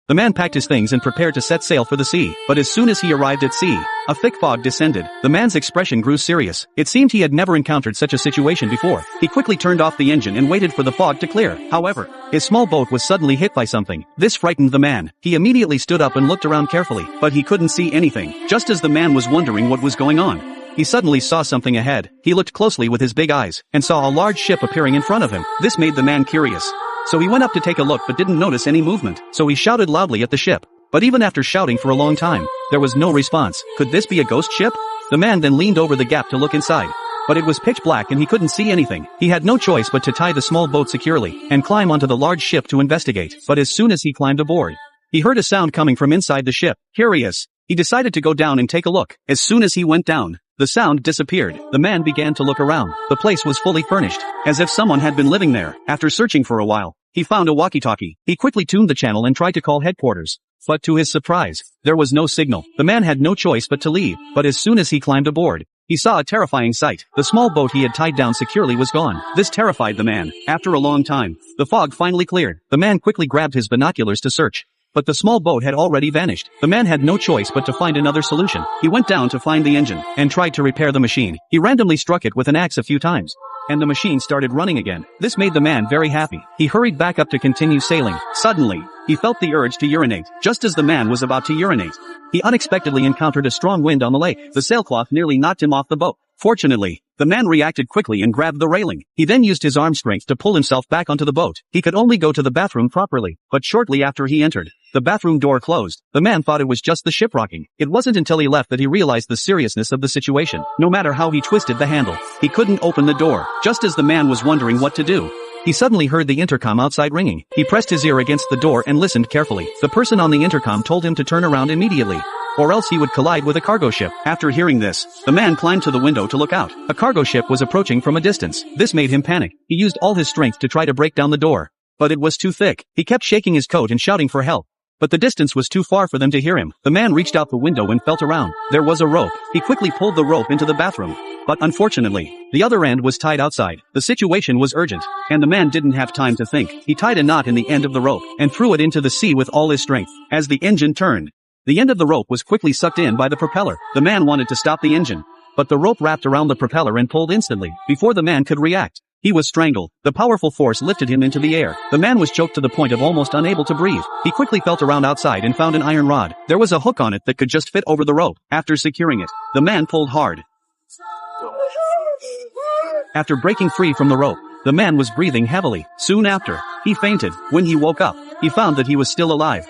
The man packed his things and prepared to set sail for the sea, but as soon as he arrived at sea, a thick fog descended. The man's expression grew serious. It seemed he had never encountered such a situation before. He quickly turned off the engine and waited for the fog to clear. However, his small boat was suddenly hit by something. This frightened the man. He immediately stood up and looked around carefully, but he couldn't see anything. Just as the man was wondering what was going on, he suddenly saw something ahead. He looked closely with his big eyes, and saw a large ship appearing in front of him. This made the man curious. So he went up to take a look but didn't notice any movement. So he shouted loudly at the ship. But even after shouting for a long time, there was no response. Could this be a ghost ship? The man then leaned over the gap to look inside. But it was pitch black and he couldn't see anything. He had no choice but to tie the small boat securely, and climb onto the large ship to investigate. But as soon as he climbed aboard, he heard a sound coming from inside the ship. Curious, he decided to go down and take a look. As soon as he went down, the sound disappeared. The man began to look around. The place was fully furnished, as if someone had been living there. After searching for a while, he found a walkie-talkie. He quickly tuned the channel and tried to call headquarters. But to his surprise, there was no signal. The man had no choice but to leave. But as soon as he climbed aboard, he saw a terrifying sight. The small boat he had tied down securely was gone. This terrified the man. After a long time, the fog finally cleared. The man quickly grabbed his binoculars to search. But the small boat had already vanished. The man had no choice but to find another solution. He went down to find the engine, and tried to repair the machine. He randomly struck it with an axe a few times, and the machine started running again. This made the man very happy. He hurried back up to continue sailing. Suddenly, he felt the urge to urinate. Just as the man was about to urinate, he unexpectedly encountered a strong wind on the lake. The sailcloth nearly knocked him off the boat. Fortunately, the man reacted quickly and grabbed the railing. He then used his arm strength to pull himself back onto the boat. He could only go to the bathroom properly, but shortly after he entered, the bathroom door closed. The man thought it was just the ship rocking. It wasn't until he left that he realized the seriousness of the situation. No matter how he twisted the handle, he couldn't open the door. Just as the man was wondering what to do, he suddenly heard the intercom outside ringing. He pressed his ear against the door and listened carefully. The person on the intercom told him to turn around immediately, or else he would collide with a cargo ship. After hearing this, the man climbed to the window to look out. A cargo ship was approaching from a distance. This made him panic. He used all his strength to try to break down the door, but it was too thick. He kept shaking his coat and shouting for help, but the distance was too far for them to hear him. The man reached out the window and felt around. There was a rope. He quickly pulled the rope into the bathroom, but unfortunately, the other end was tied outside. The situation was urgent, and the man didn't have time to think. He tied a knot in the end of the rope, and threw it into the sea with all his strength. As the engine turned, the end of the rope was quickly sucked in by the propeller. The man wanted to stop the engine, but the rope wrapped around the propeller and pulled instantly. Before the man could react, he was strangled. The powerful force lifted him into the air. The man was choked to the point of almost unable to breathe. He quickly felt around outside and found an iron rod. There was a hook on it that could just fit over the rope. After securing it, the man pulled hard. After breaking free from the rope, the man was breathing heavily. Soon after, he fainted. When he woke up, he found that he was still alive.